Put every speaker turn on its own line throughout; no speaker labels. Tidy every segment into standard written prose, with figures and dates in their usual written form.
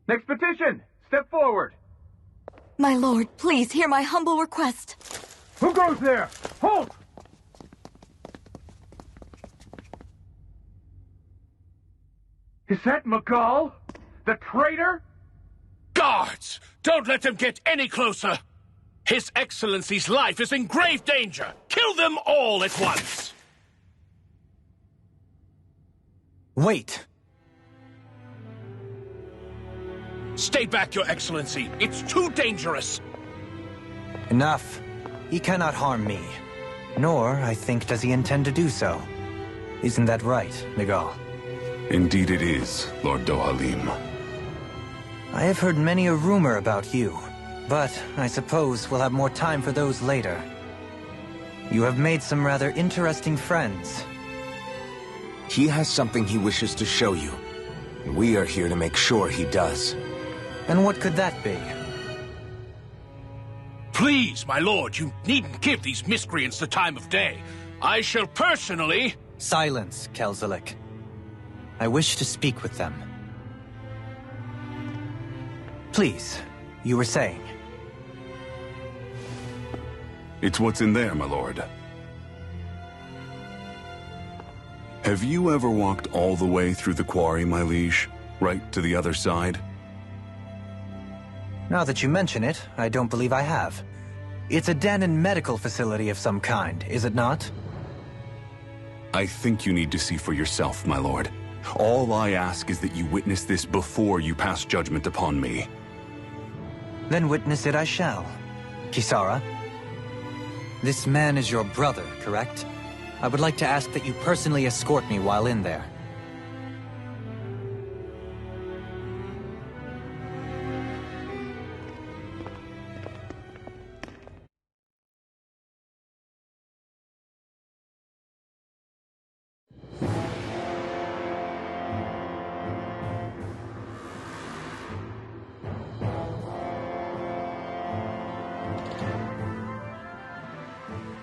Next petition! Step forward!
My lord, please hear my humble request.
Who goes there? Halt! Is that McCall? The traitor?
Guards! Don't let them get any closer! His Excellency's life is in grave danger! Kill them all at once!
Wait!
Stay back, Your Excellency! It's too dangerous!
Enough. He cannot harm me. Nor, I think, does he intend to do so. Isn't that right, Miguel?
Indeed it is, Lord DOHALIM.
I have heard many a rumor about you, but I suppose we'll have more time for those later. You have made some rather interesting friends.
He has something he wishes to show you. We are here to make sure he does.
And what could that be?
Please, my lord, you needn't give these miscreants the time of day. I shall personally...
Silence, Kelzelik. I wish to speak with them. Please, you were saying.
It's what's in there, my lord. Have you ever walked all the way through the quarry, my liege? Right to the other side?
Now that you mention it, I don't believe I have. It's a Dahna medical facility of some kind, is it not?
I think you need to see for yourself, my lord. All I ask is that you witness this before you pass judgment upon me.
Then witness it I shall. Kisara? This man is your brother, correct? I would like to ask that you personally escort me while in there.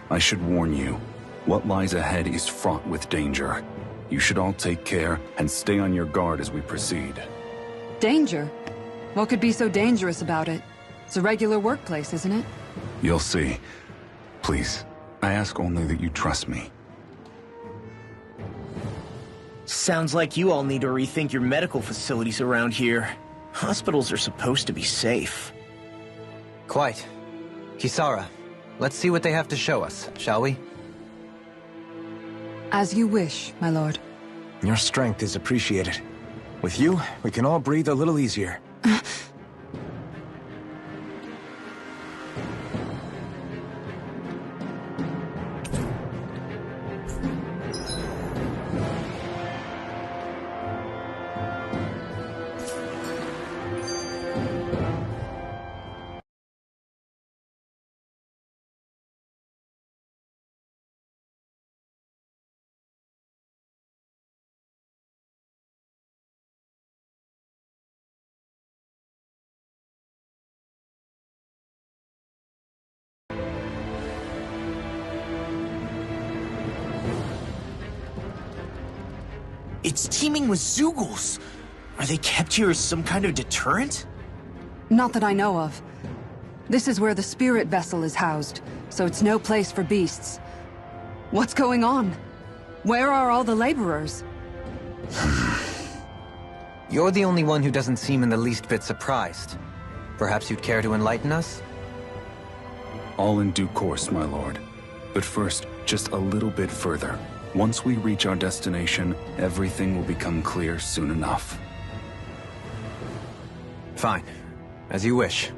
I should warn you, what lies ahead is fraught with danger. You should all take care and stay on your guard as we proceed.
Danger? What could be so dangerous about it? It's a regular workplace, isn't it?
You'll see. Please, I ask only that you trust me.
Sounds like you all need to rethink your medical facilities around here. Hospitals are supposed to be safe.
Quite. Kisara, let's see what they have to show us, shall we?
As you wish, my lord.
Your strength is appreciated. With you, we can all breathe a little easier.
It's teeming with Zeugles. Are they kept here as some kind of deterrent?
Not that I know of. This is where the spirit vessel is housed, so it's no place for beasts. What's going on? Where are all the laborers?
You're the only one who doesn't seem in the least bit surprised. Perhaps you'd care to enlighten us?
All in due course, my lord. But first, just a little bit further. Once we reach our destination, everything will become clear soon enough.
Fine. As you wish.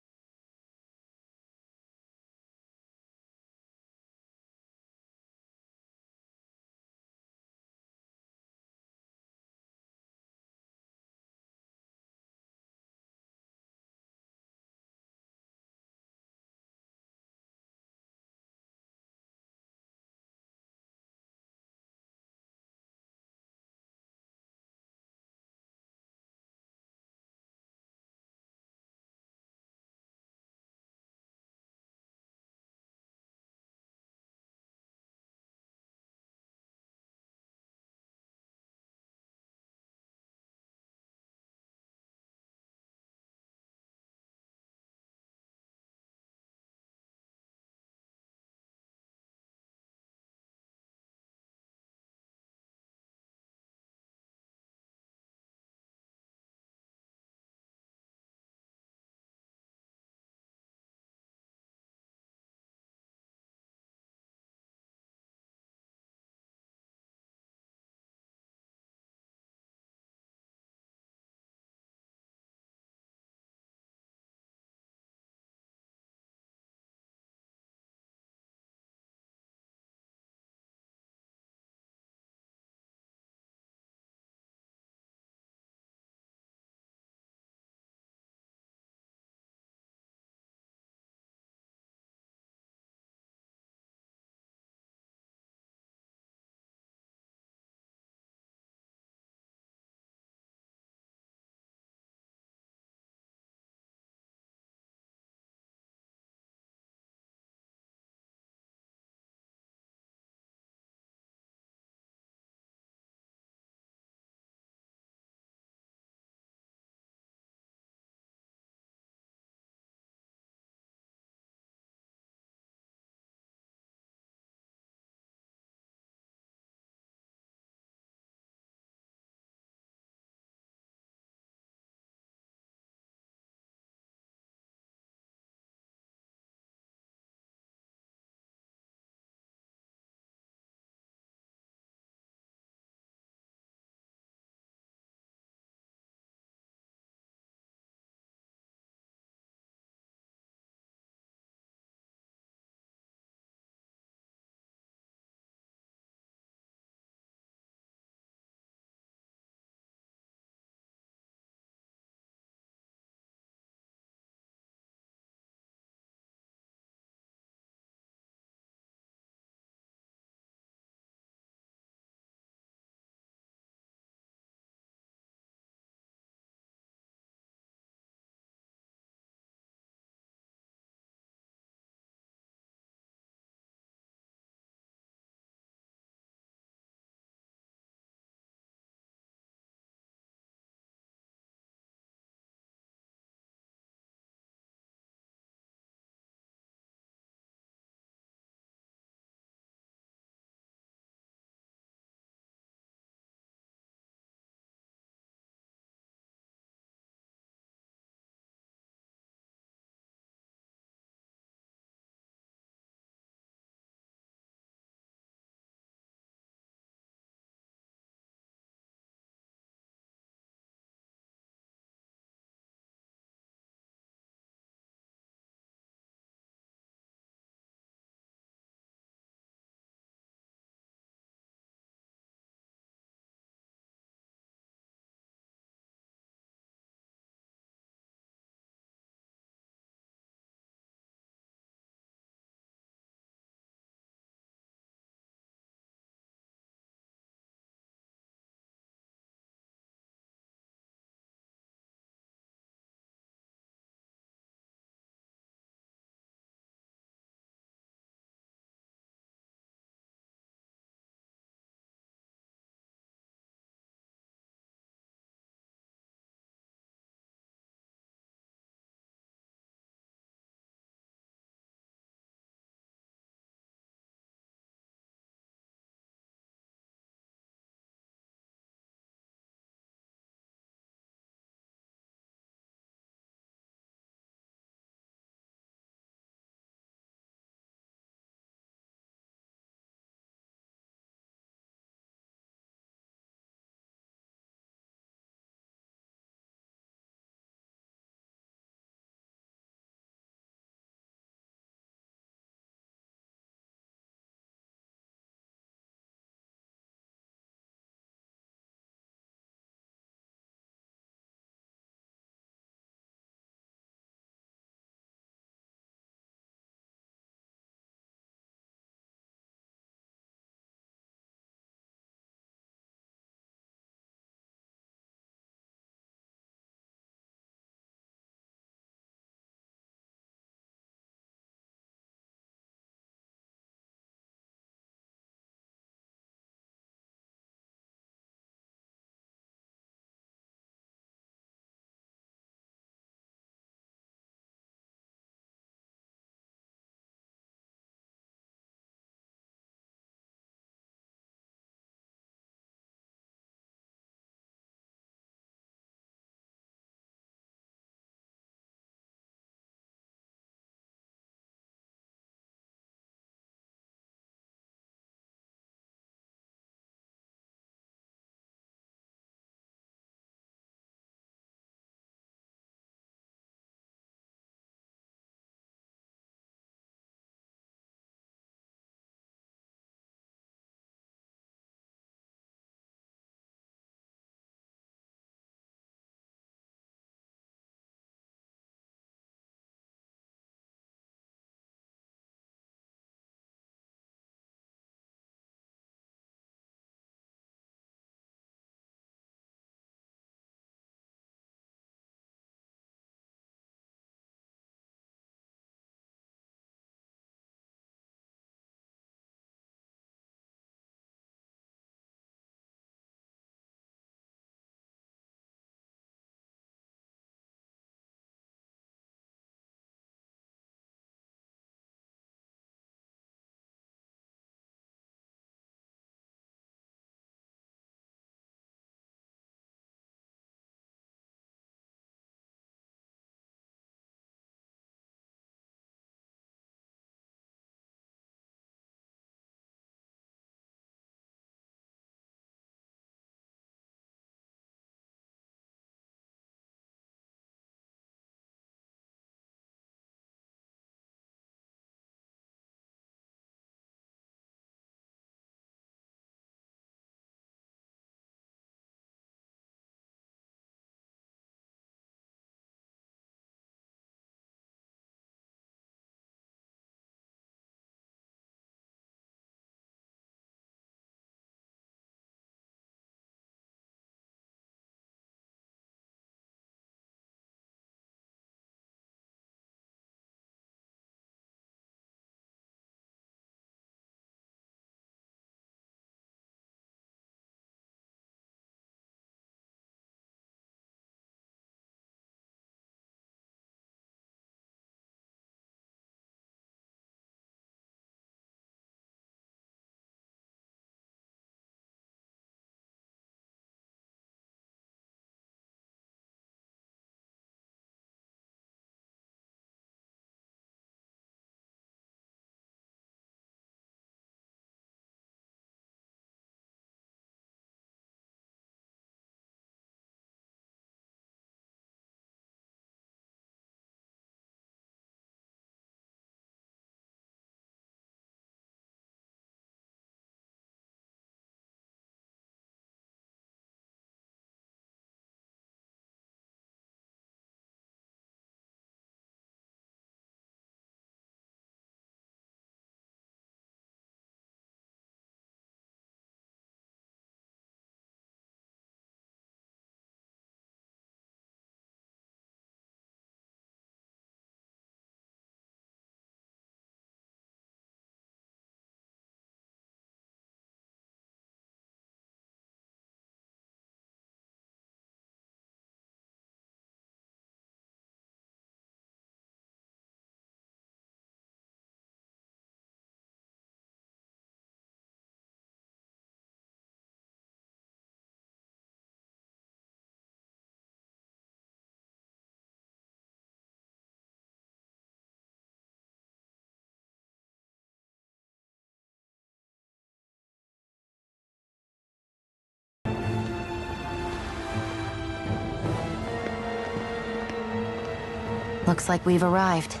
Looks like we've arrived.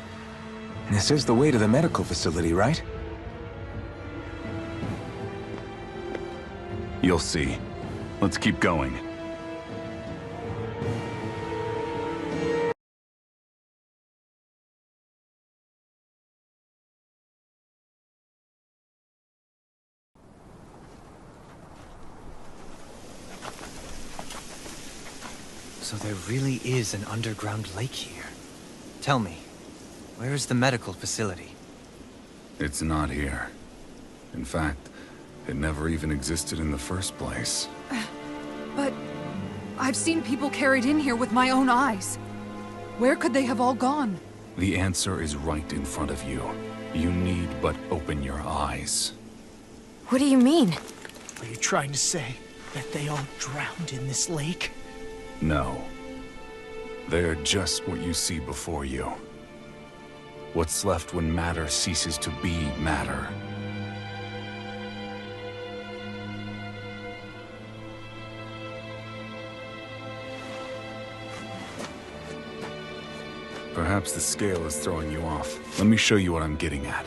This is the way to the medical facility, right?
You'll see. Let's keep going.
So there really is an underground lake here. Tell me, where is the medical facility?
It's not here. In fact, it never even existed in the first place.
But I've seen people carried in here with my own eyes. Where could they have all gone?
The answer is right in front of you. You need but open your eyes.
What do you mean?
Are you trying to say that they all drowned in this lake?
No. They're just what you see before you. What's left when matter ceases to be matter. Perhaps the scale is throwing you off. Let me show you what I'm getting at.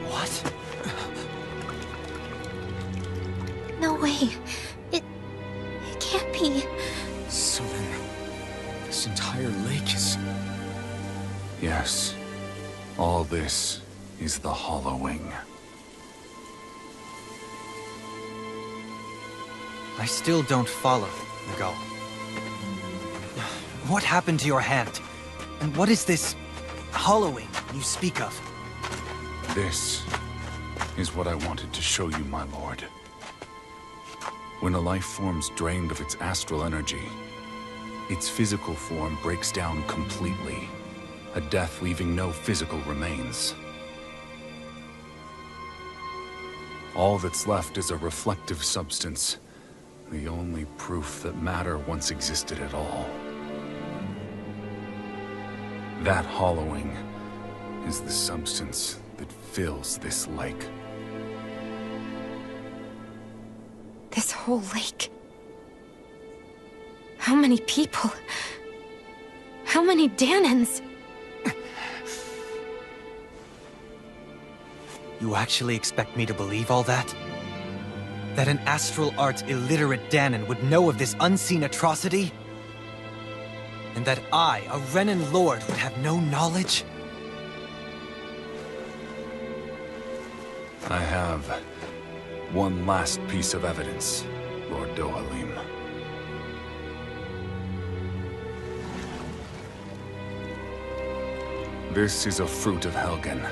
What?
No way. It can't be.
So then, this entire lake is...
Yes. All this is the hollowing.
I still don't follow, Miguel. What happened to your hand? And what is this hollowing you speak of?
This is what I wanted to show you, my lord. When a life form's drained of its astral energy, its physical form breaks down completely, a death leaving no physical remains. All that's left is a reflective substance, the only proof that matter once existed at all. That hollowing is the substance that fills this lake.
This whole lake. How many people? How many Dahnans?
You actually expect me to believe all that? That an astral arts illiterate Dahnan would know of this unseen atrocity? And that I, a Renan lord, would have no knowledge?
I have one last piece of evidence, Lord DOHALIM. This is a fruit of Helgen,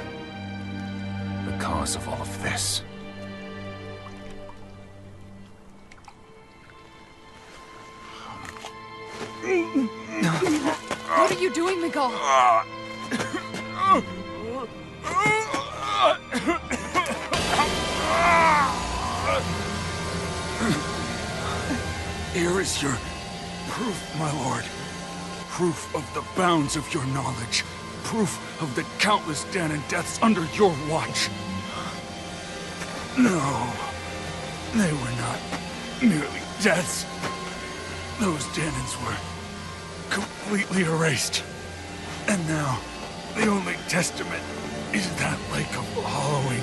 the cause of all of this.
What are you doing, Miguel?
Here is your proof, my lord. Proof of the bounds of your knowledge. Proof of the countless Dahnan deaths under your watch. No, they were not merely deaths. Those Dahnans were completely erased. And now, the only testament is that lake of hollowing.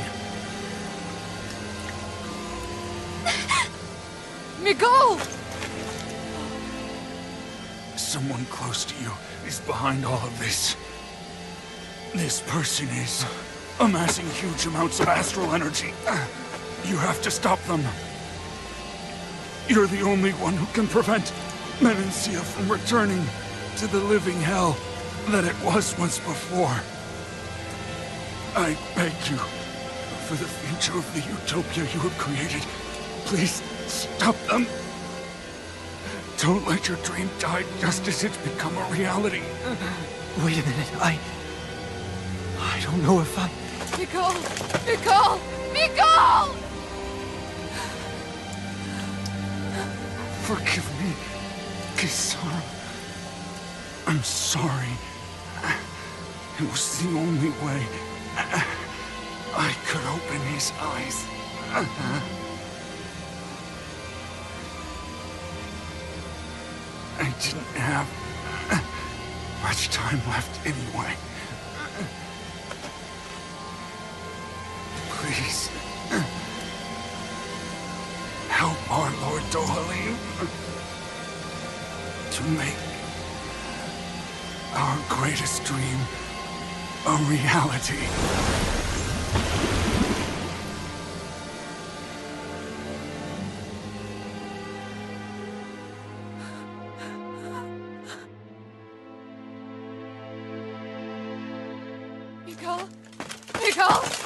Miguel!
Someone close to you is behind all of this. This person is amassing huge amounts of astral energy. You have to stop them. You're the only one who can prevent Menancia from returning to the living hell that it was once before. I beg you, for the future of the utopia you have created, please stop them. Don't let your dream die just as it's become a reality.
Wait a minute, I don't know if I...
Miguel! Miguel! Miguel!
Forgive me, Kisara. I'm sorry. It was the only way I could open his eyes. I didn't have much time left anyway. Please. Help our Lord DOHALIM to make our greatest dream a reality.
Nicole? Nicole?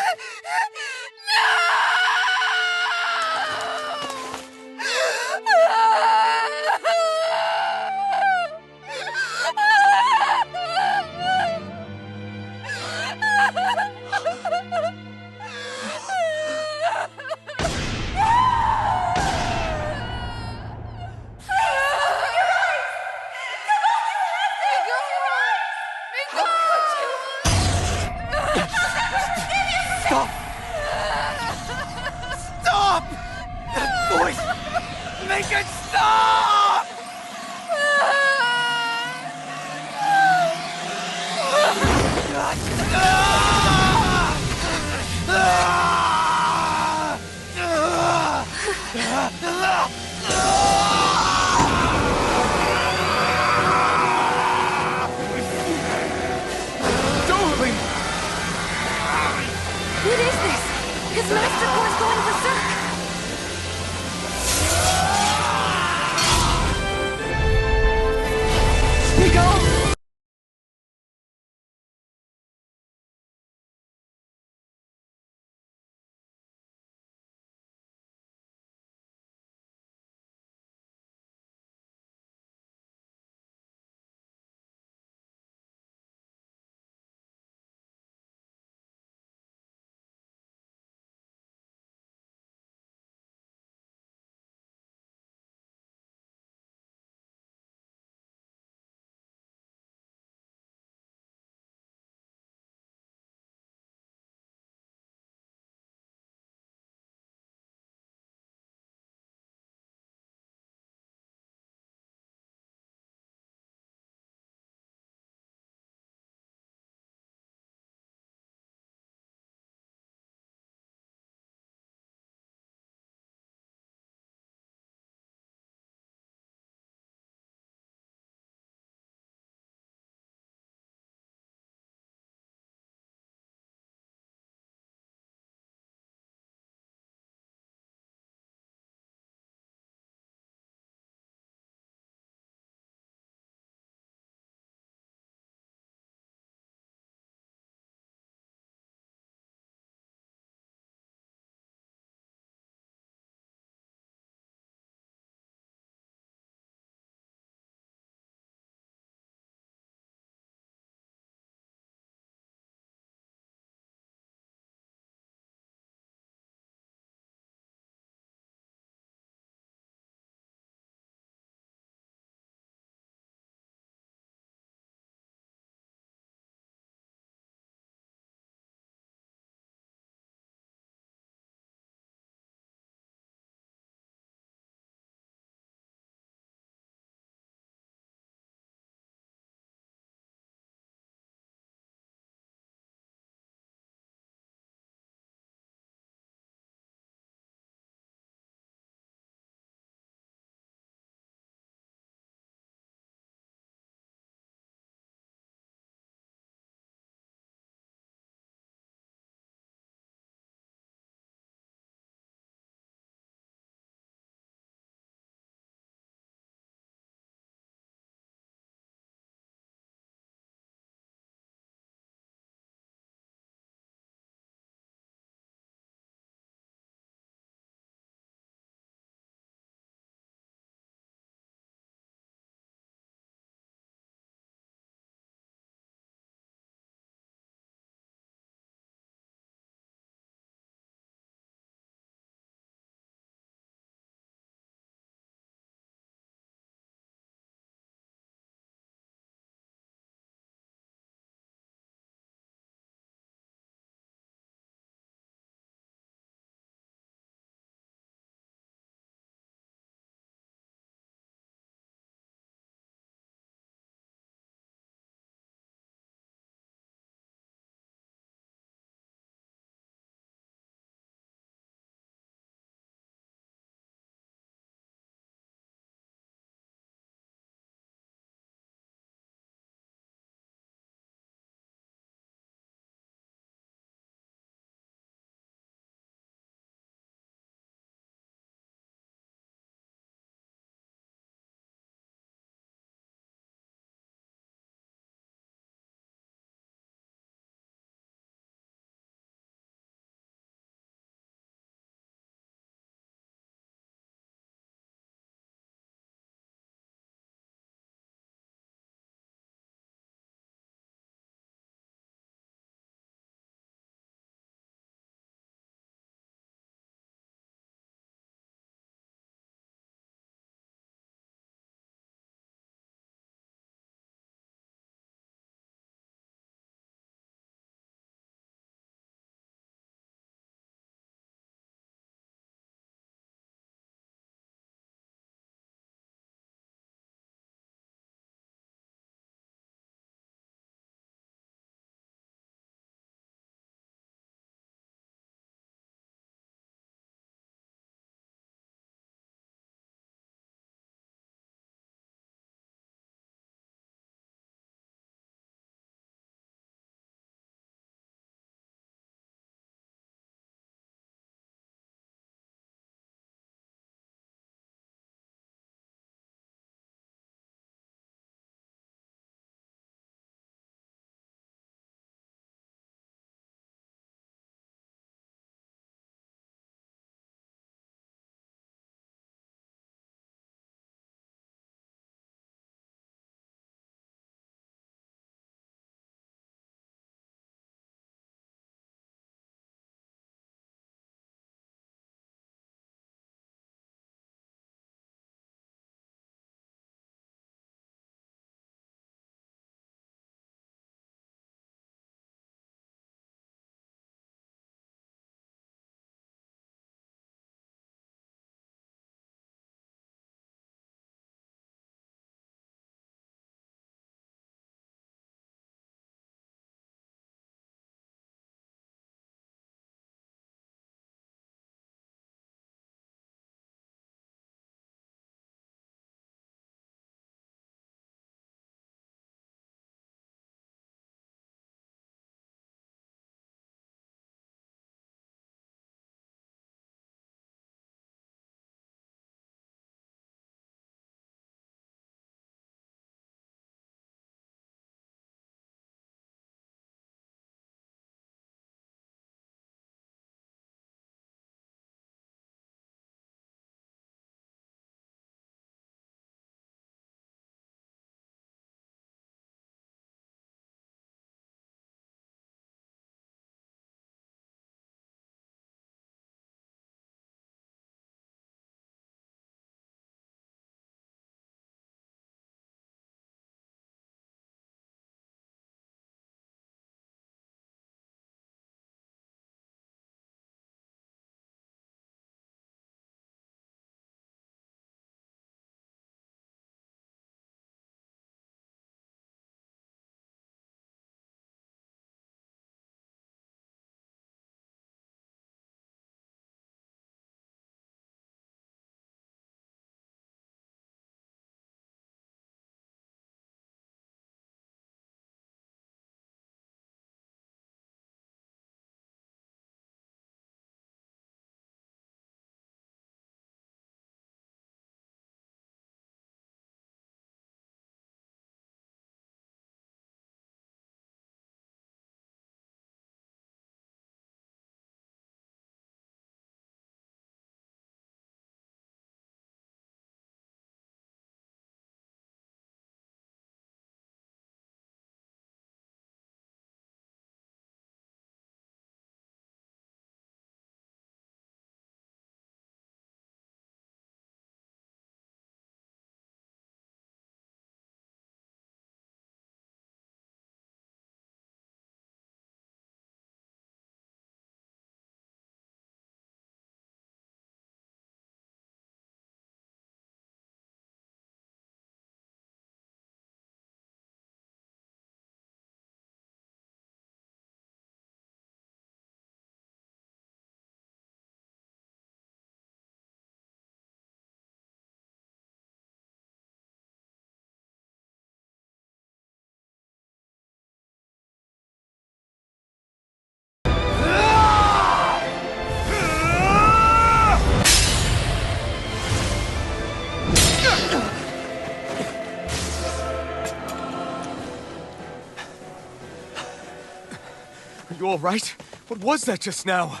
Are you all right? What was that just now?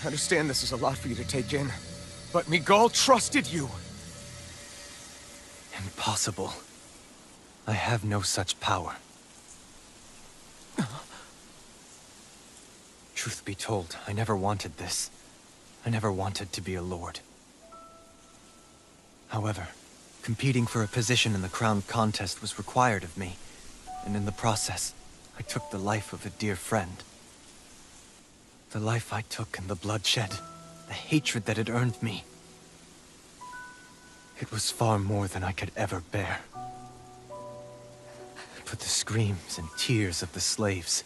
I understand this is a lot for you to take in, but Miguel trusted you.
Impossible. I have no such power. Truth be told, I never wanted this. I never wanted to be a lord. However, competing for a position in the crown contest was required of me, and in the process, I took the life of a dear friend. The life I took and the bloodshed, the hatred that it earned me. It was far more than I could ever bear. But the screams and tears of the slaves,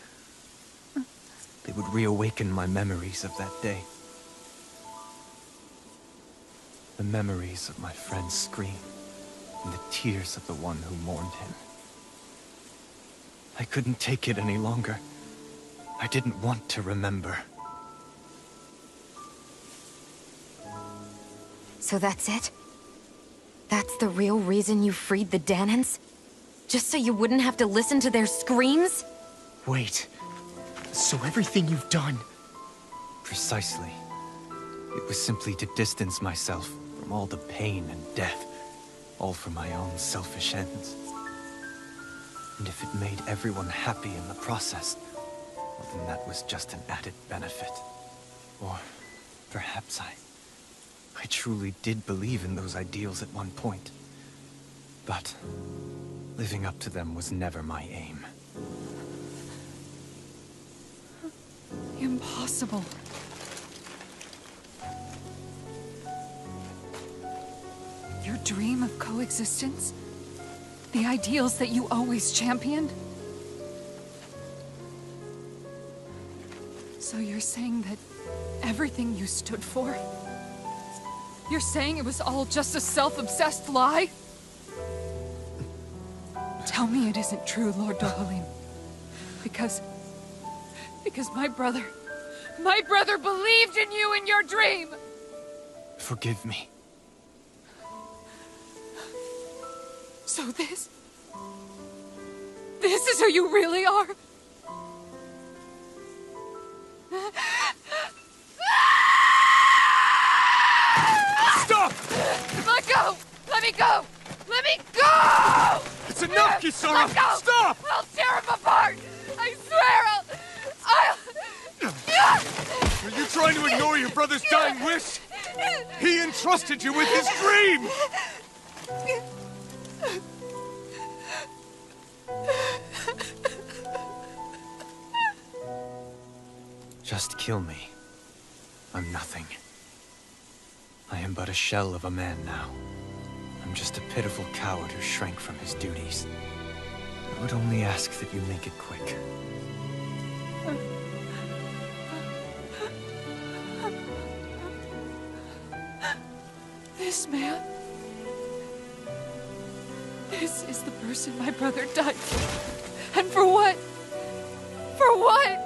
they would reawaken my memories of that day. The memories of my friend's scream, and the tears of the one who mourned him. I couldn't take it any longer. I didn't want to remember.
So that's it? That's the real reason you freed the Dahnans? Just so you wouldn't have to listen to their screams?
Wait. So everything you've done...
Precisely. It was simply to distance myself from all the pain and death, all for my own selfish ends. And if it made everyone happy in the process, well, then that was just an added benefit. Or perhaps I truly did believe in those ideals at one point. But living up to them was never my aim.
Impossible. Your dream of coexistence? The ideals that you always championed? So you're saying that everything you stood for? You're saying it was all just a self-obsessed lie? Tell me it isn't true, Lord DOHALIM. Because my brother believed in you in your dream!
Forgive me.
So this is who you really are?
Stop!
Let go! Let me go! Let me go!
It's enough, Kisara!
Let go!
Stop!
I'll tear him apart! I swear
Are you trying to ignore your brother's dying wish? He entrusted you with his dream!
Just kill me. I'm nothing. I am but a shell of a man now. I'm just a pitiful coward who shrank from his duties. I would only ask that you make it quick.
This man... This is the person my brother died for. And for what? For what?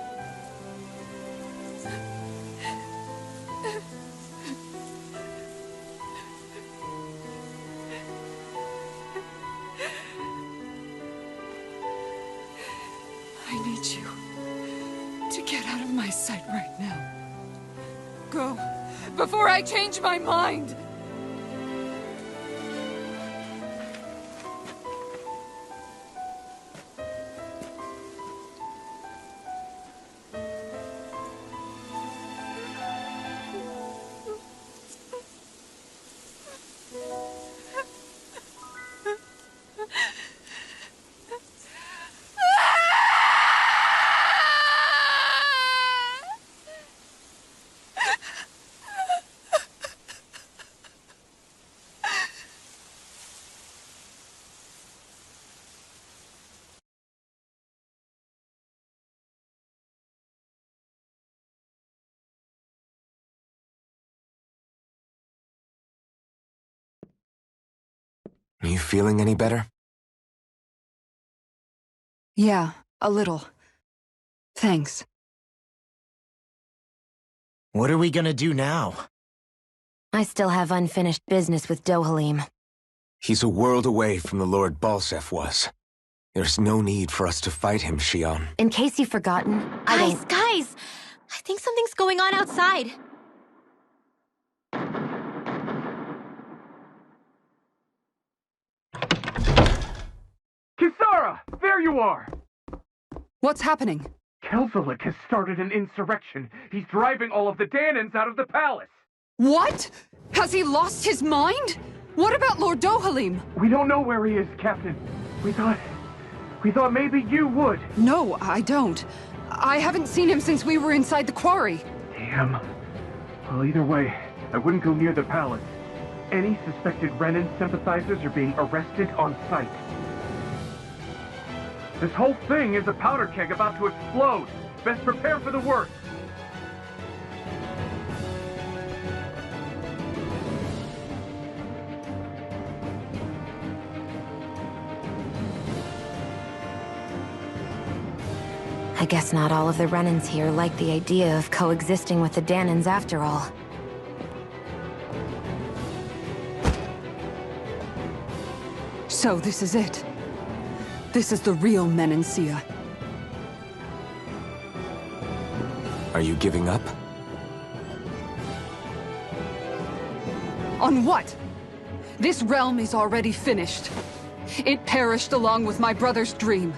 I need you to get out of my sight right now. Go, before I change my mind!
Are you feeling any better?
Yeah, a little. Thanks.
What are we gonna do now?
I still have unfinished business with DOHALIM.
He's a world away from the Lord Balsef was. There's no need for us to fight him, Shion.
In case you've forgotten,
Guys! I think something's going on outside.
Kisara! There you are!
What's happening?
Kelzelik has started an insurrection. He's driving all of the Dahnans out of the palace.
What? Has he lost his mind? What about Lord DOHALIM?
We don't know where he is, Captain. We thought maybe you would.
No, I don't. I haven't seen him since we were inside the quarry.
Damn. Well, either way, I wouldn't go near the palace. Any suspected Renan sympathizers are being arrested on sight. This whole thing is a powder keg about to explode. Best prepare for the worst.
I guess not all of the Renans here like the idea of coexisting with the Dahnans after all.
So this is it. This is the real Menancia.
Are you giving up?
On what? This realm is already finished. It perished along with my brother's dream.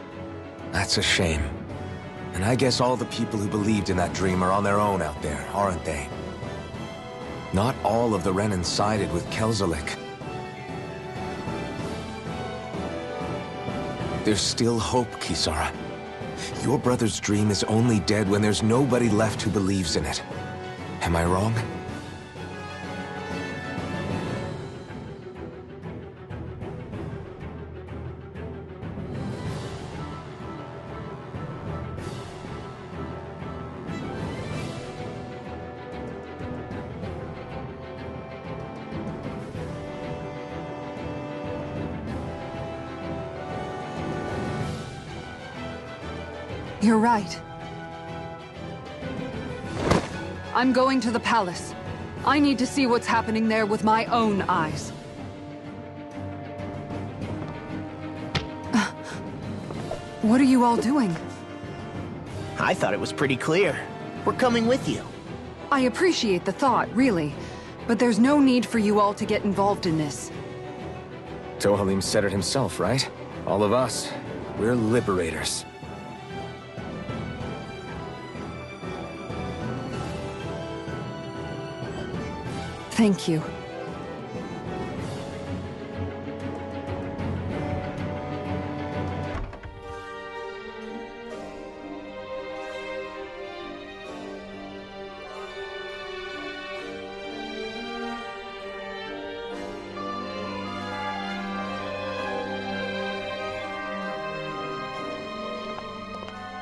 That's a shame. And I guess all the people who believed in that dream are on their own out there, aren't they? Not all of the Renan sided with Kelzelik. There's still hope, Kisara. Your brother's dream is only dead when there's nobody left who believes in it. Am I wrong?
You're right. I'm going to the palace. I need to see what's happening there with my own eyes. What are you all doing?
I thought it was pretty clear. We're coming with you.
I appreciate the thought, really. But there's no need for you all to get involved in this.
DOHALIM said it himself, right? All of us. We're liberators.
Thank you.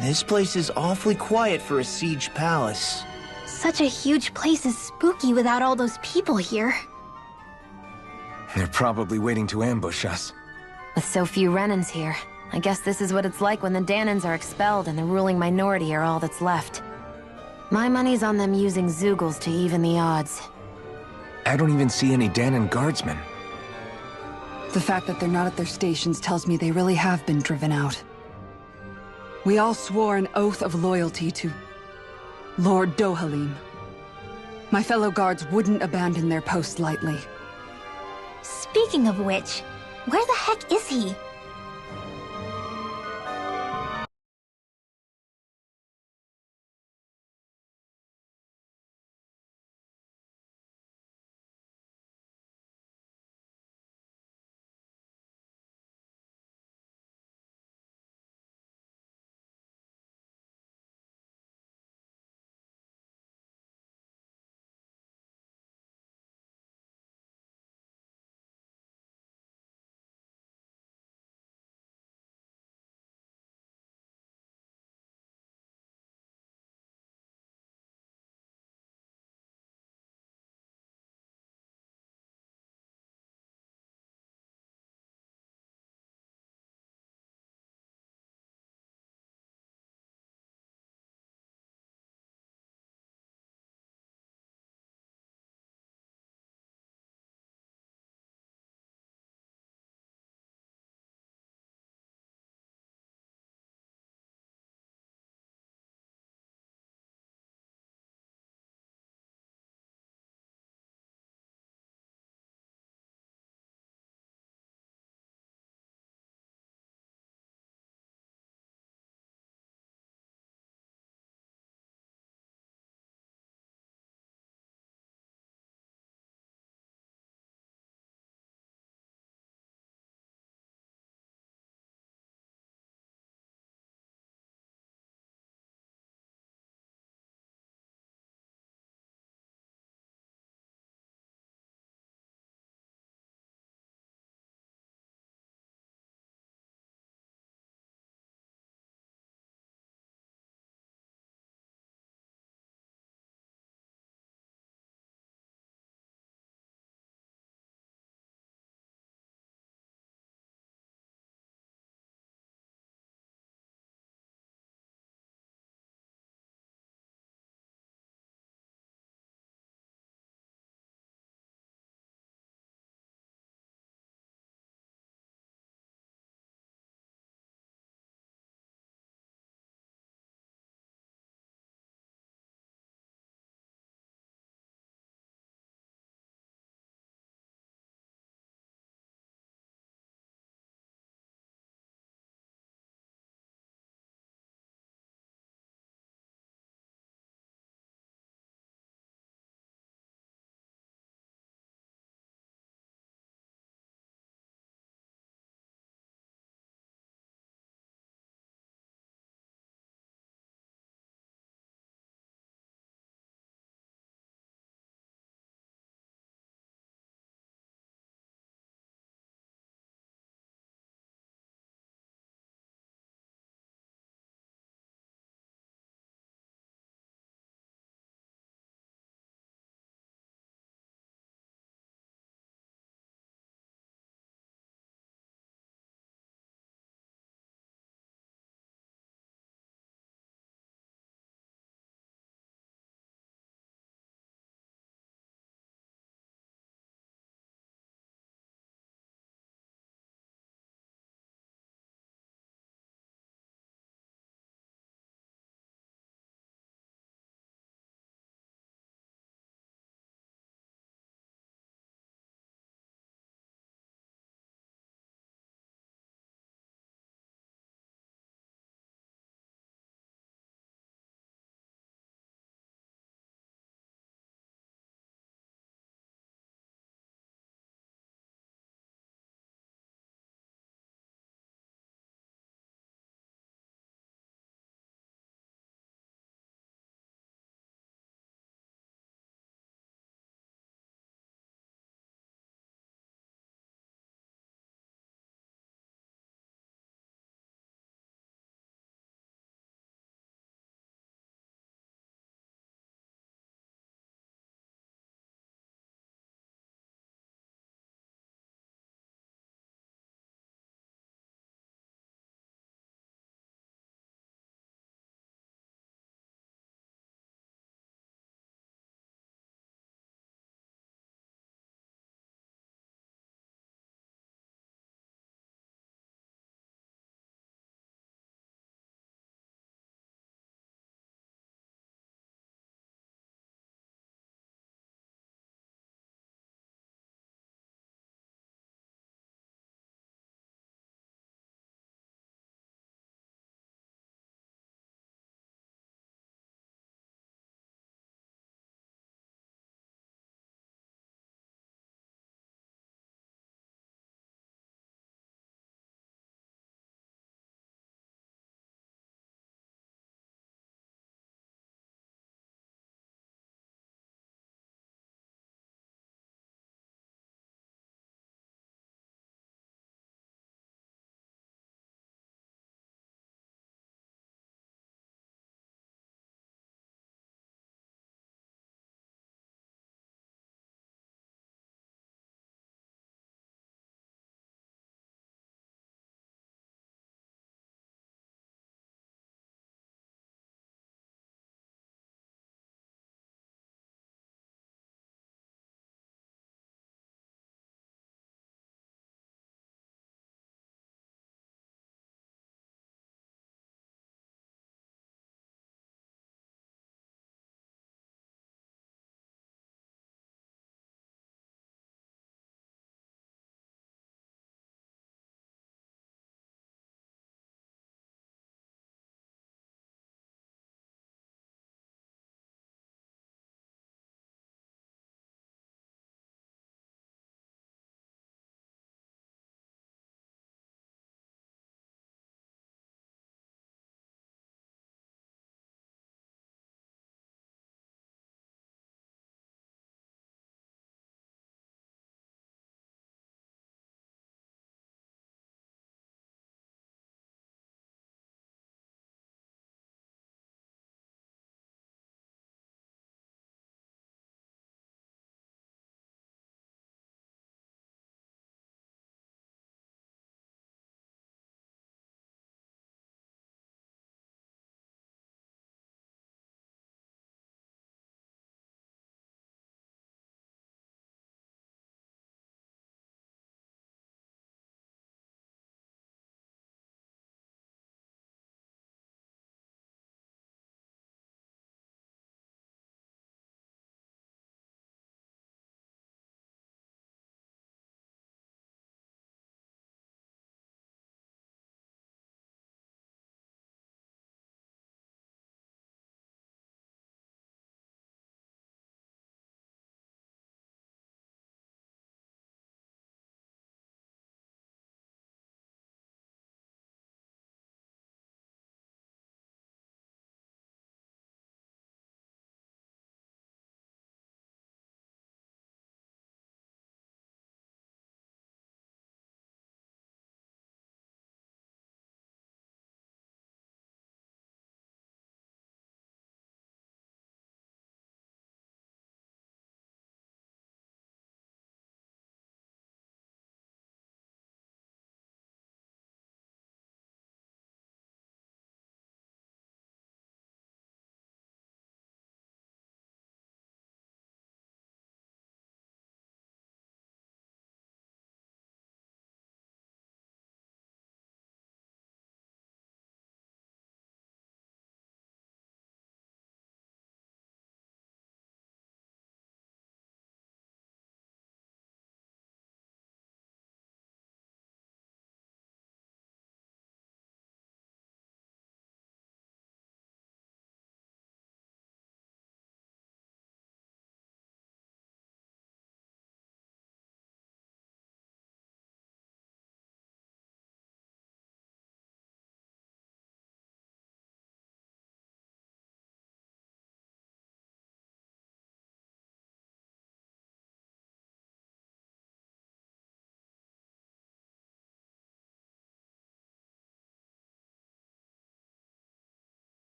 This place is awfully quiet for a siege palace.
Such a huge place is spooky without all those people here.
They're probably waiting to ambush us.
With so few Renans here, I guess this is what it's like when the Dahnans are expelled and the ruling minority are all that's left. My money's on them using Zeugles to even the odds.
I don't even see any Dahnan guardsmen.
The fact that they're not at their stations tells me they really have been driven out. We all swore an oath of loyalty to Lord DOHALIM. My fellow guards wouldn't abandon their post lightly.
Speaking of which, where the heck is he?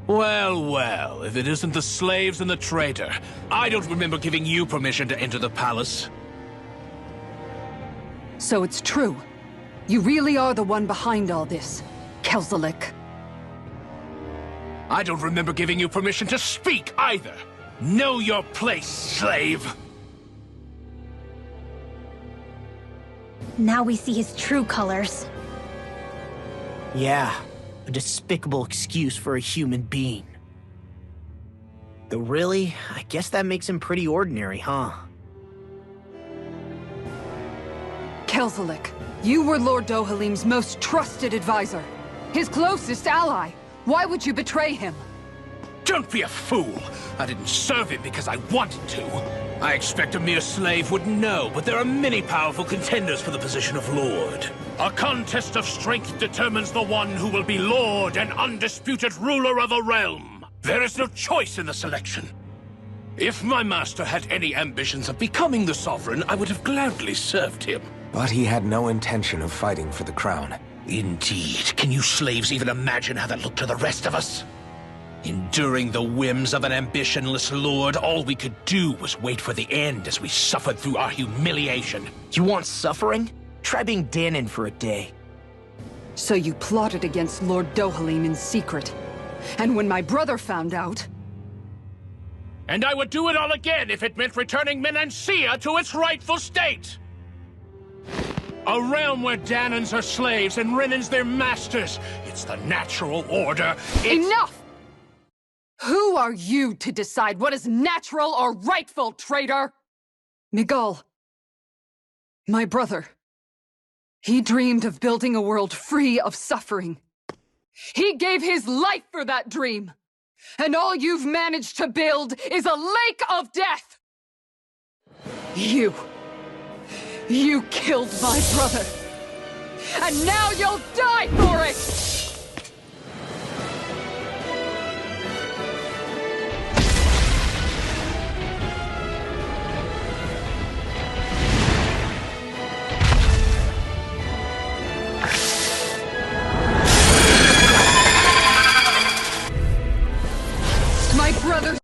Well, well, if it isn't the slaves and the traitor. I don't remember giving you permission to enter the palace.
So it's true. You really are the one behind all this, Kelzelik.
I don't remember giving you permission to speak either. Know your place, slave.
Now we see his true colors.
Yeah, a despicable excuse for a human being. Though really, I guess that makes him pretty ordinary, huh?
Kelzelik, you were Lord Dohalim's most trusted advisor. His closest ally. Why would you betray him?
Don't be a fool! I didn't serve him because I wanted to. I expect a mere slave wouldn't know, but there are many powerful contenders for the position of Lord. A contest of strength determines the one who will be Lord and undisputed ruler of a realm. There is no choice in the selection. If my master had any ambitions of becoming the sovereign, I would have gladly served him.
But he had no intention of fighting for the crown.
Indeed. Can you slaves even imagine how that looked to the rest of us? Enduring the whims of an ambitionless lord, all we could do was wait for the end as we suffered through our humiliation.
You want suffering? Try being Dahnan for a day.
So you plotted against Lord Dohalim in secret. And when my brother found out...
And I would do it all again if it meant returning Menancia to its rightful state! A realm where Dahnans are slaves and Renans their masters. It's the natural order.
Enough! Who are you to decide what is natural or rightful, traitor? Miguel, my brother, he dreamed of building a world free of suffering. He gave his life for that dream. And all you've managed to build is a lake of death! You killed my brother! And now you'll die for it! My brother...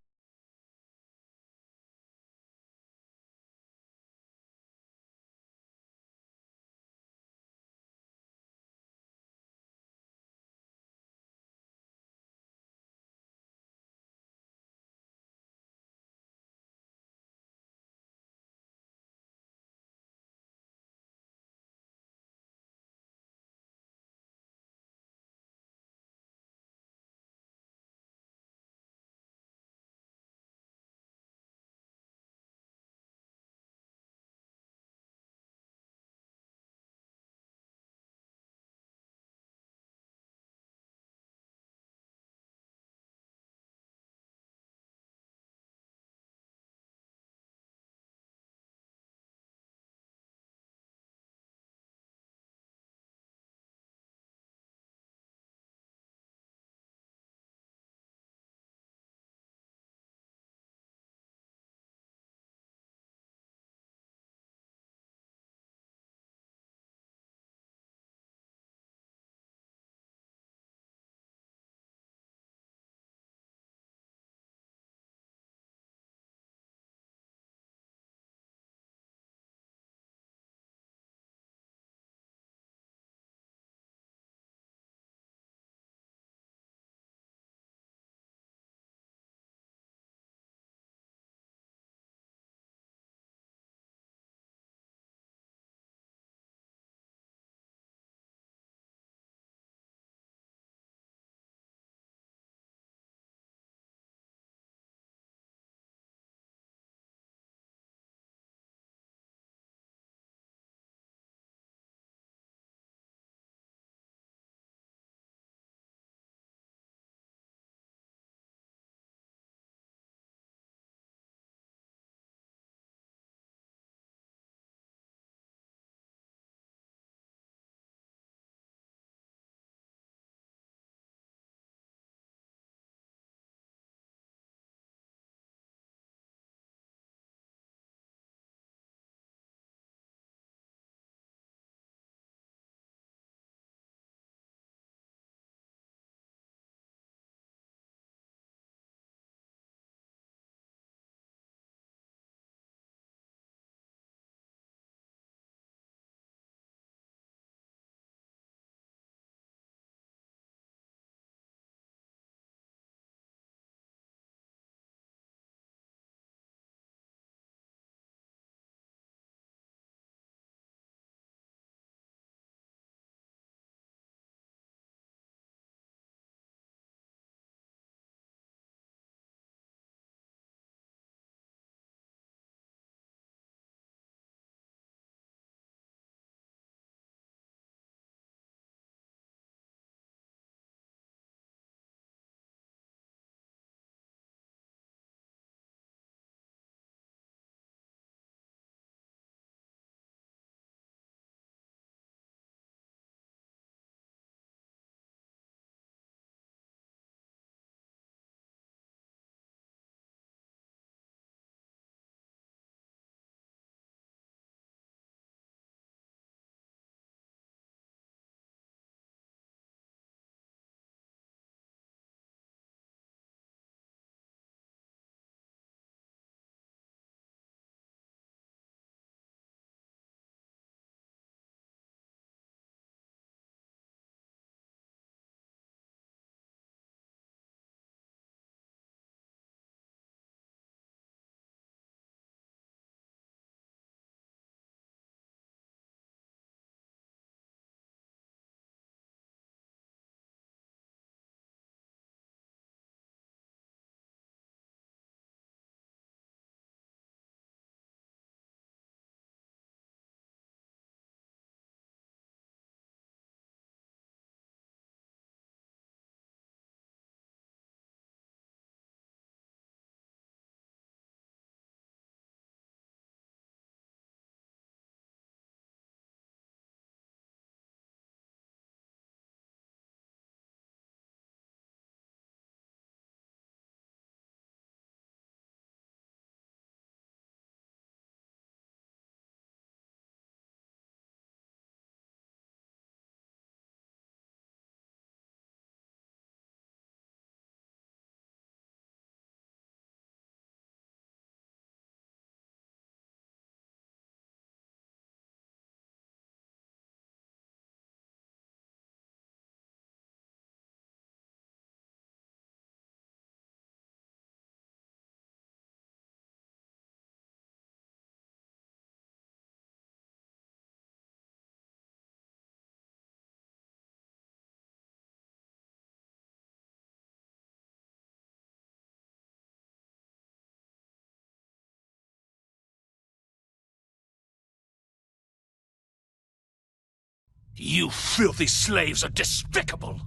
You filthy slaves are despicable!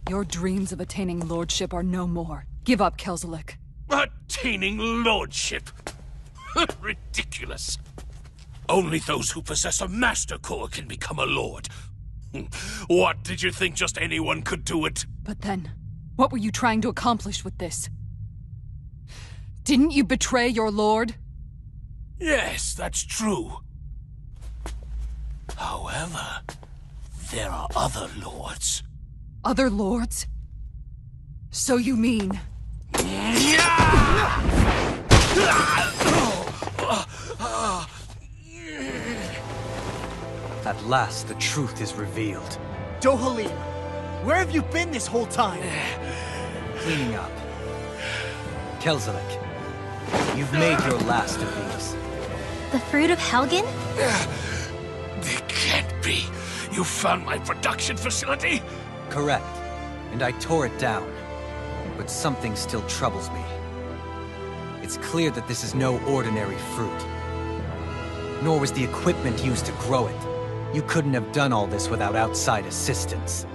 Your dreams of attaining lordship are no more. Give up, Kelzelik.
Attaining lordship? Ridiculous. Only those who possess a master core can become a lord. What, did you think just anyone could do it?
But then, what were you trying to accomplish with this? Didn't you betray your lord?
Yes, that's true. However, there are other lords.
Other lords? So you mean...
At last, the truth is revealed.
DOHALIM, where have you been this whole time?
Cleaning up. Kelzelik, you've made your last of these.
The fruit of Helgen?
It can't be. You found my production facility?
Correct. And I tore it down. But something still troubles me. It's clear that this is no ordinary fruit. Nor was the equipment used to grow it. You couldn't have done all this without outside assistance.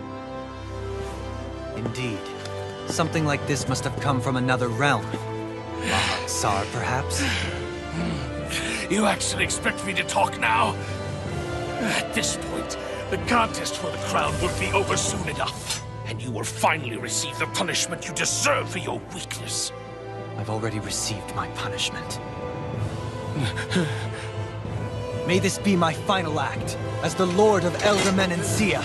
Indeed. Something like this must have come from another realm. Mahak-Sar, perhaps?
You actually expect me to talk now? At this point, the contest for the crown will be over soon enough. And you will finally receive the punishment you deserve for your weakness.
I've already received my punishment. May this be my final act, as the Lord of Elder Menencia.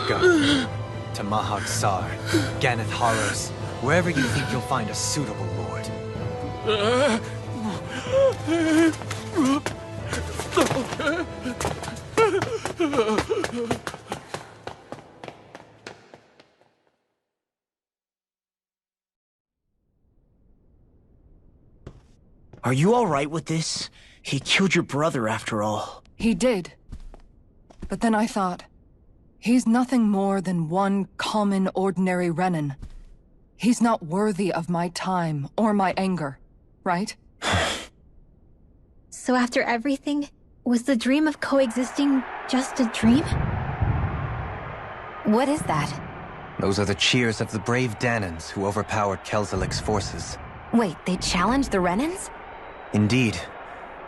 Go. To Mahak-Sar, Ganeth Horrors, wherever you think you'll find a suitable lord.
Are you alright with this? He killed your brother after all.
He did. But then I thought, he's nothing more than one common, ordinary Renan. He's not worthy of my time or my anger, right?
So after everything, was the dream of coexisting just a dream?
What is that?
Those are the cheers of the brave Dahnans who overpowered Kelzelik's forces.
Wait, they challenged the Renans?
Indeed.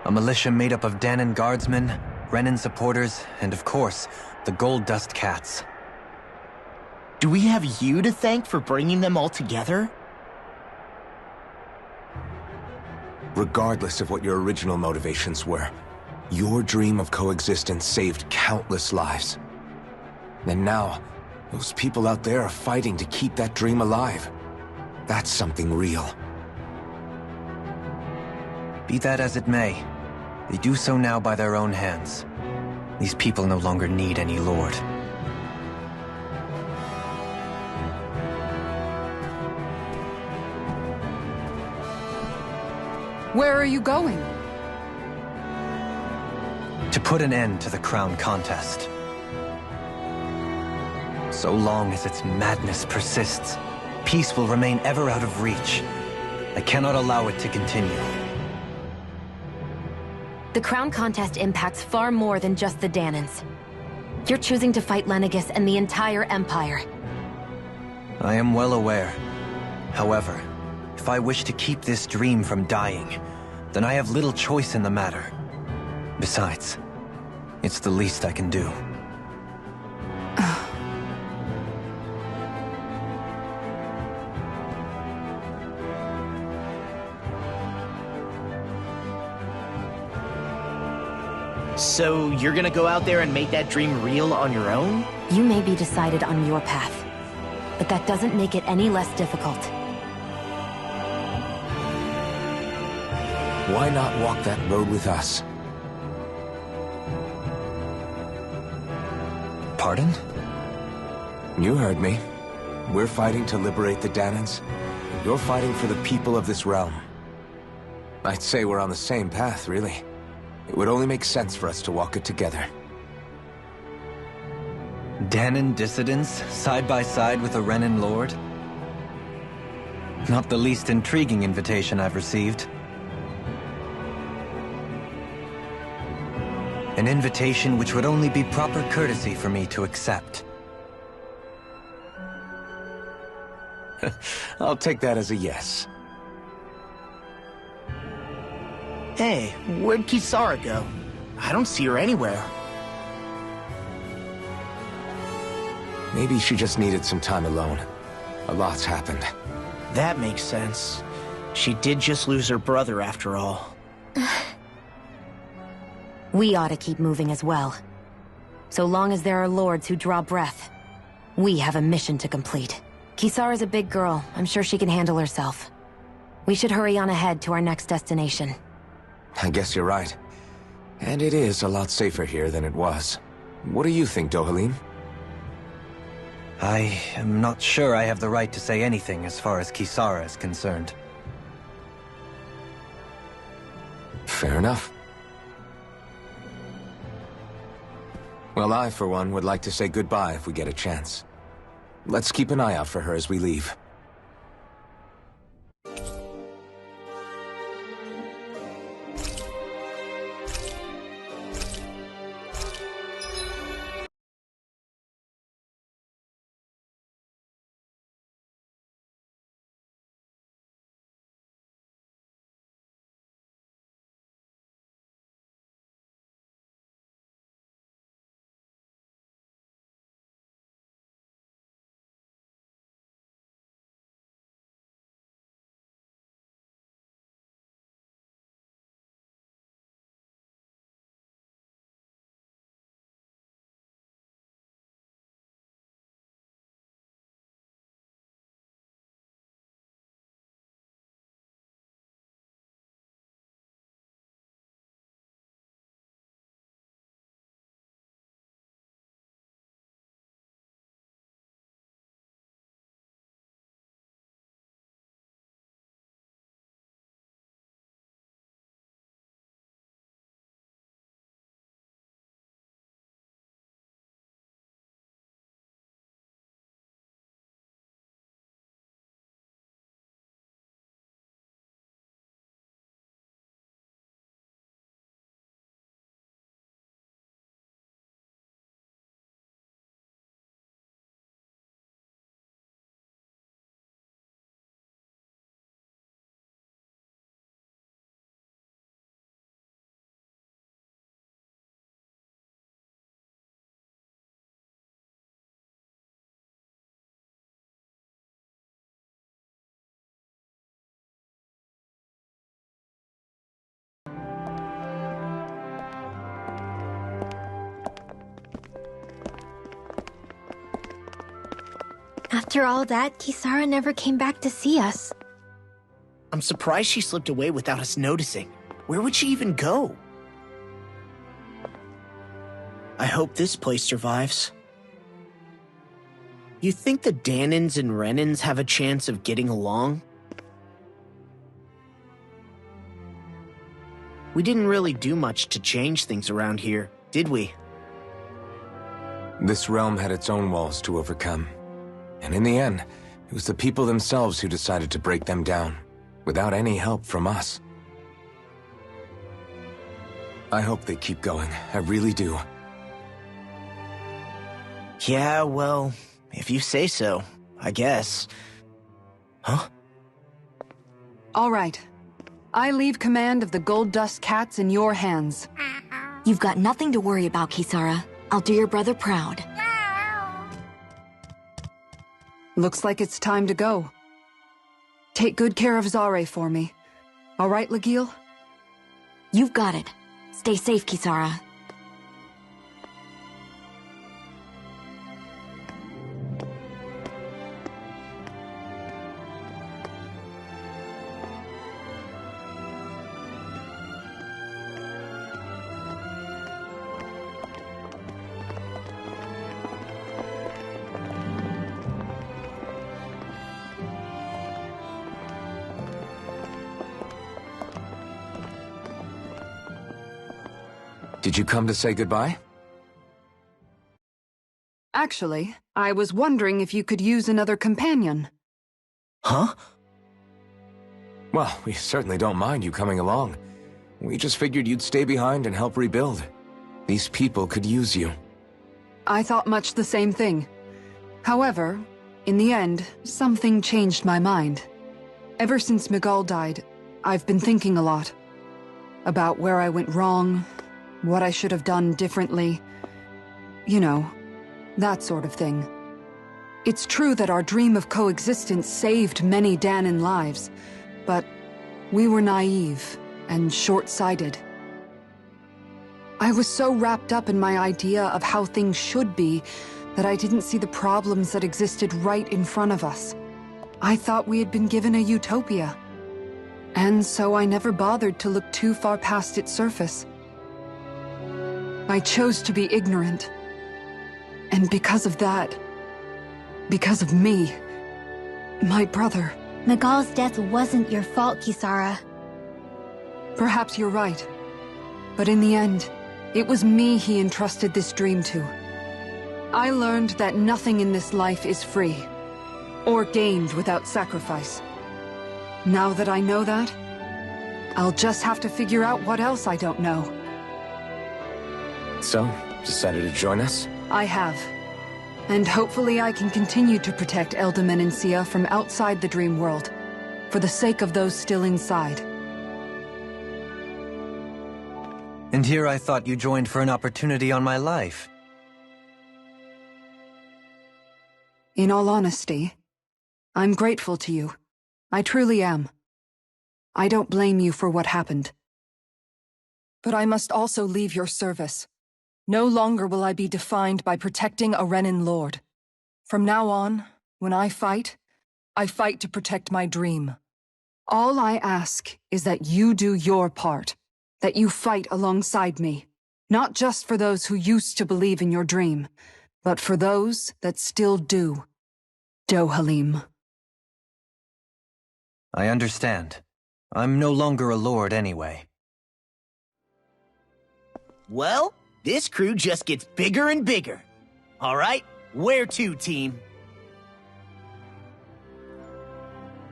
A militia made up of Dahnan guardsmen, Renan supporters, and of course, the Gold Dust Cats.
Do we have you to thank for bringing them all together?
Regardless of what your original motivations were, your dream of coexistence saved countless lives. And now, those people out there are fighting to keep that dream alive. That's something real. Be that as it may, they do so now by their own hands. These people no longer need any lord.
Where are you going?
To put an end to the crown contest. So long as its madness persists, peace will remain ever out of reach. I cannot allow it to continue.
The crown contest impacts far more than just the Dahnans. You're choosing to fight Lenegis and the entire Empire.
I am well aware. However, if I wish to keep this dream from dying, then I have little choice in the matter. Besides, it's the least I can do.
So you're gonna go out there and make that dream real on your own?
You may be decided on your path, but that doesn't make it any less difficult.
Why not walk that road with us? Pardon? You heard me. We're fighting to liberate the Dahnans. You're fighting for the people of this realm. I'd say we're on the same path, really. It would only make sense for us to walk it together. Dahnan dissidents, side by side with a Renan lord?
Not the least intriguing invitation I've received. An invitation which would only be proper courtesy for me to accept.
I'll take that as a yes.
Hey, where'd Kisara go? I don't see her anywhere.
Maybe she just needed some time alone. A lot's happened.
That makes sense. She did just lose her brother after all.
We ought to keep moving as well. So long as there are lords who draw breath, we have a mission to complete. Kisara's a big girl. I'm sure she can handle herself. We should hurry on ahead to our next destination.
I guess you're right. And it is a lot safer here than it was. What do you think, DOHALIM?
I am not sure I have the right to say anything as far as Kisara is concerned.
Fair enough. Well, I, for one, would like to say goodbye if we get a chance. Let's keep an eye out for her as we leave.
After all that, Kisara never came back to see us.
I'm surprised she slipped away without us noticing. Where would she even go? I hope this place survives. You think the Dahnans and Renans have a chance of getting along? We didn't really do much to change things around here, did we?
This realm had its own walls to overcome. And in the end, it was the people themselves who decided to break them down, without any help from us. I hope they keep going, I really do.
Yeah, well, if you say so, I guess. Huh?
All right. I leave command of the Gold Dust Cats in your hands.
You've got nothing to worry about, Kisara. I'll do your brother proud.
Looks like it's time to go. Take good care of Zare for me. All right, Legil?
You've got it. Stay safe, Kisara.
Did you come to say goodbye?
Actually, I was wondering if you could use another companion.
Huh?
Well, we certainly don't mind you coming along. We just figured you'd stay behind and help rebuild. These people could use you.
I thought much the same thing. However, in the end, something changed my mind. Ever since Miguel died, I've been thinking a lot. About where I went wrong, what I should have done differently. You know, that sort of thing. It's true that our dream of coexistence saved many Dahnan lives, but we were naive and short-sighted. I was so wrapped up in my idea of how things should be that I didn't see the problems that existed right in front of us. I thought we had been given a utopia. And so I never bothered to look too far past its surface. I chose to be ignorant. And because of that, because of me, my brother...
Miguel's death wasn't your fault, Kisara.
Perhaps you're right. But in the end, it was me he entrusted this dream to. I learned that nothing in this life is free, or gained without sacrifice. Now that I know that, I'll just have to figure out what else I don't know.
So, decided to join us?
I have. And hopefully I can continue to protect Eldam and Sia from outside the dream world, for the sake of those still inside.
And here I thought you joined for an opportunity on my life.
In all honesty, I'm grateful to you. I truly am. I don't blame you for what happened. But I must also leave your service. No longer will I be defined by protecting a Renan lord. From now on, when I fight to protect my dream. All I ask is that you do your part, that you fight alongside me, not just for those who used to believe in your dream, but for those that still do. DOHALIM.
I understand. I'm no longer a lord anyway.
Well, this crew just gets bigger and bigger. All right, where to, team?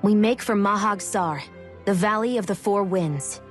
We make for Mahag Sar, the Valley of the Four Winds.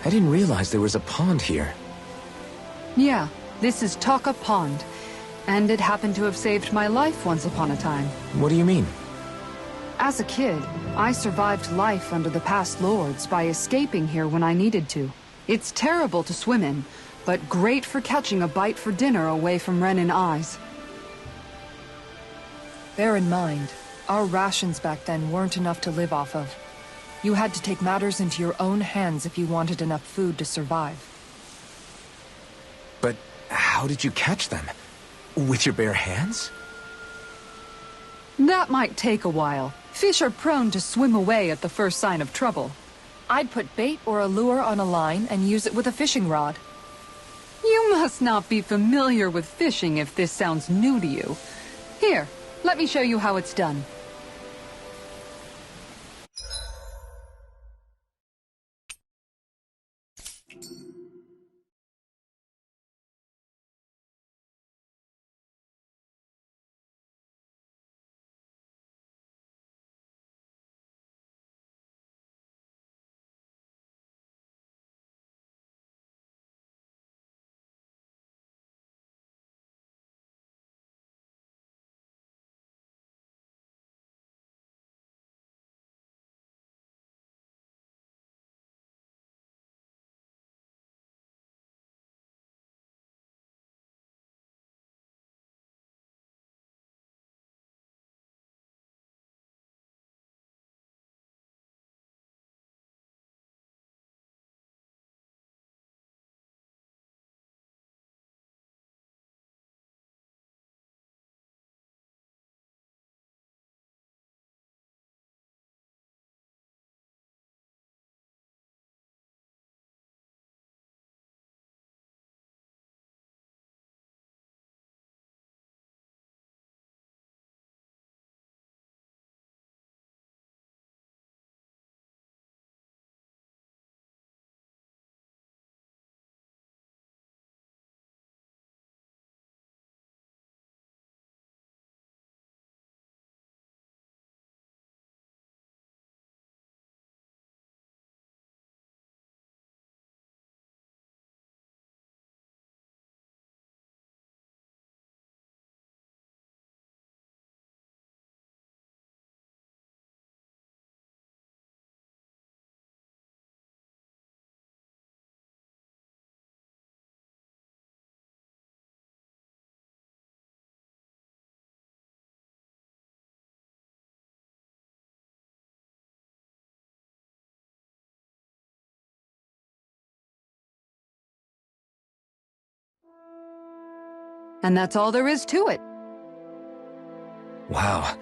I didn't realize there was a pond here.
Yeah, this is Taka Pond, and it happened to have saved my life once upon a time.
What do you mean?
As a kid, I survived life under the past lords by escaping here when I needed to. It's terrible to swim in, but great for catching a bite for dinner away from Renan eyes. Bear in mind, our rations back then weren't enough to live off of. You had to take matters into your own hands if you wanted enough food to survive.
But how did you catch them? With your bare hands?
That might take a while. Fish are prone to swim away at the first sign of trouble. I'd put bait or a lure on a line and use it with a fishing rod. You must not be familiar with fishing if this sounds new to you. Here, let me show you how it's done. And that's all there is to it.
Wow.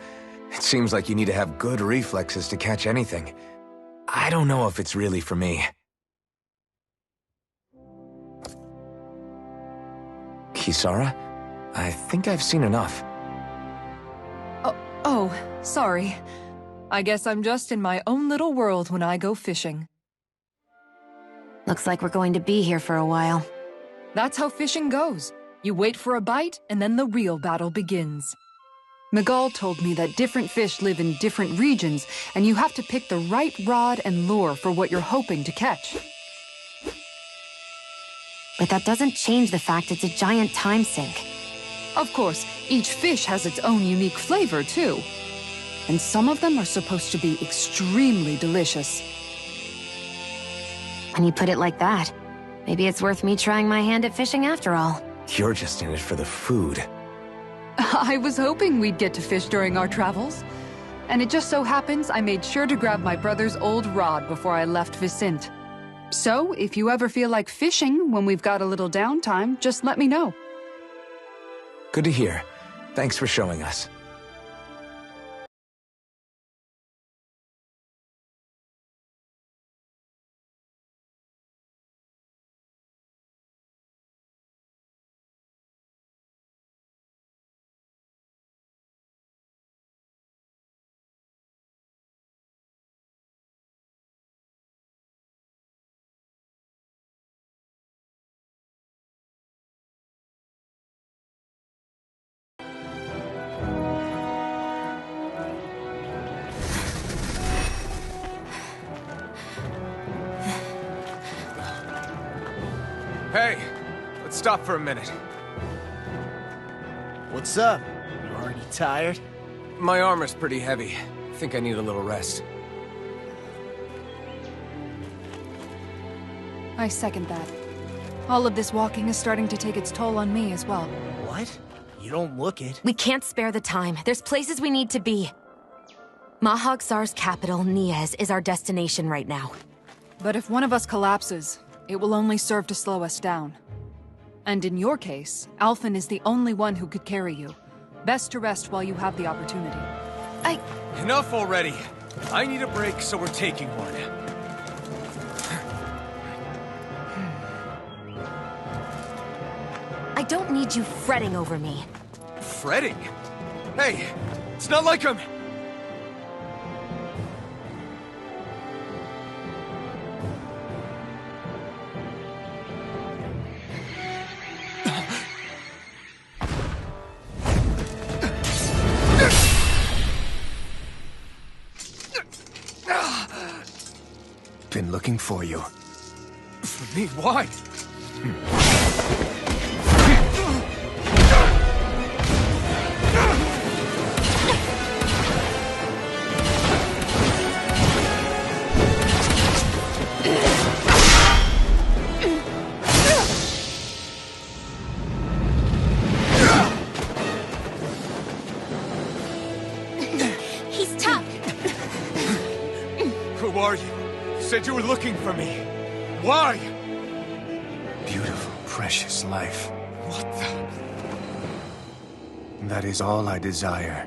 It seems like you need to have good reflexes to catch anything. I don't know if it's really for me. Kisara? I think I've seen enough.
Oh, sorry. I guess I'm just in my own little world when I go fishing.
Looks like we're going to be here for a while.
That's how fishing goes. You wait for a bite, and then the real battle begins. Miguel told me that different fish live in different regions, and you have to pick the right rod and lure for what you're hoping to catch.
But that doesn't change the fact it's a giant time sink.
Of course, each fish has its own unique flavor, too. And some of them are supposed to be extremely delicious.
When you put it like that, maybe it's worth me trying my hand at fishing after all.
You're just in it for the food.
I was hoping we'd get to fish during our travels. And it just so happens I made sure to grab my brother's old rod before I left Vicente. So, if you ever feel like fishing when we've got a little downtime, just let me know.
Good to hear. Thanks for showing us.
Hey, let's stop for a minute.
What's up? You already tired?
My armor's pretty heavy. I think I need a little rest.
I second that. All of this walking is starting to take its toll on me as well.
What? You don't look it.
We can't spare the time. There's places we need to be. Mahag-Sar's capital, Niez, is our destination right now.
But if one of us collapses, it will only serve to slow us down. And in your case, Alphen is the only one who could carry you. Best to rest while you have the opportunity.
Enough already! I need a break, so we're taking one.
I don't need you fretting over me.
Fretting? Hey, it's not like I'm...
Been looking for you.
For me? Why?
He's tough.
Who are you? You said you were looking for me. Why?
Beautiful, precious life.
What the...
That is all I desire.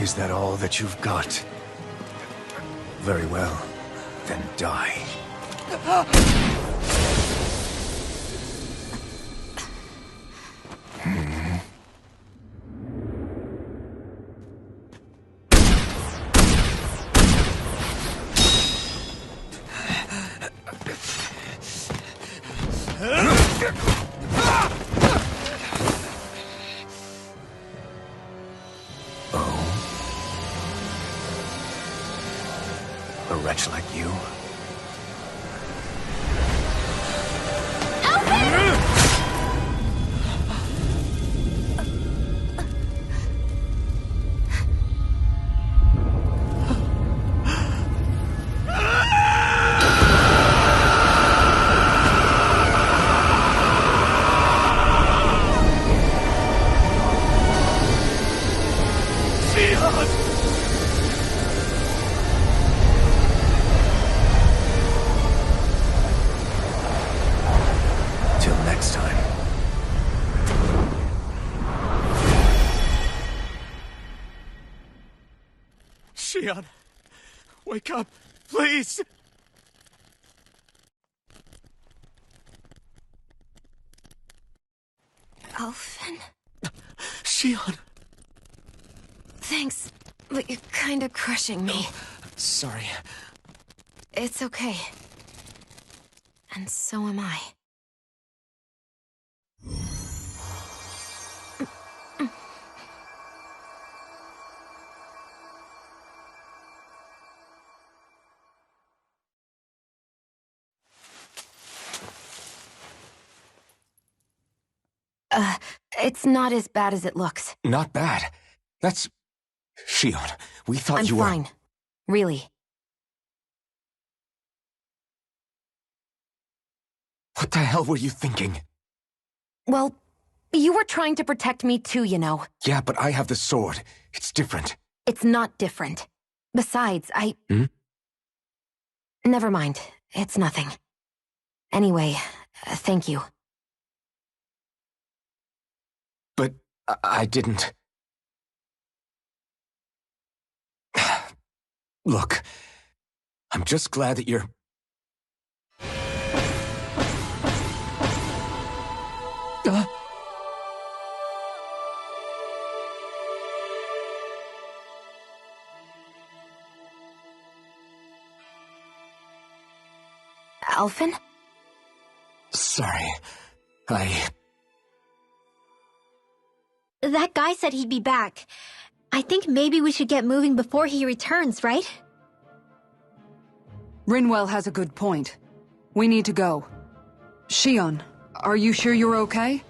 Is that all that you've got? Very well. Then die. A wretch like you? Till next time.
Shion, wake up, please!
Alphen?
Shion!
Thanks, but you're kinda crushing me.
Sorry.
It's okay. And so am I. It's not as bad as it looks.
Not bad. That's... Shion, we thought
I'm
you were...
fine. Really.
What the hell were you thinking?
Well, you were trying to protect me too, you know.
Yeah, but I have the sword. It's different.
It's not different. Besides, Never mind. It's nothing. Anyway, thank you.
But I didn't... Look, I'm just glad that you're...
Alphen?
Sorry.
That guy said he'd be back. I think maybe we should get moving before he returns, right?
Rinwell has a good point. We need to go. Shion, are you sure you're okay?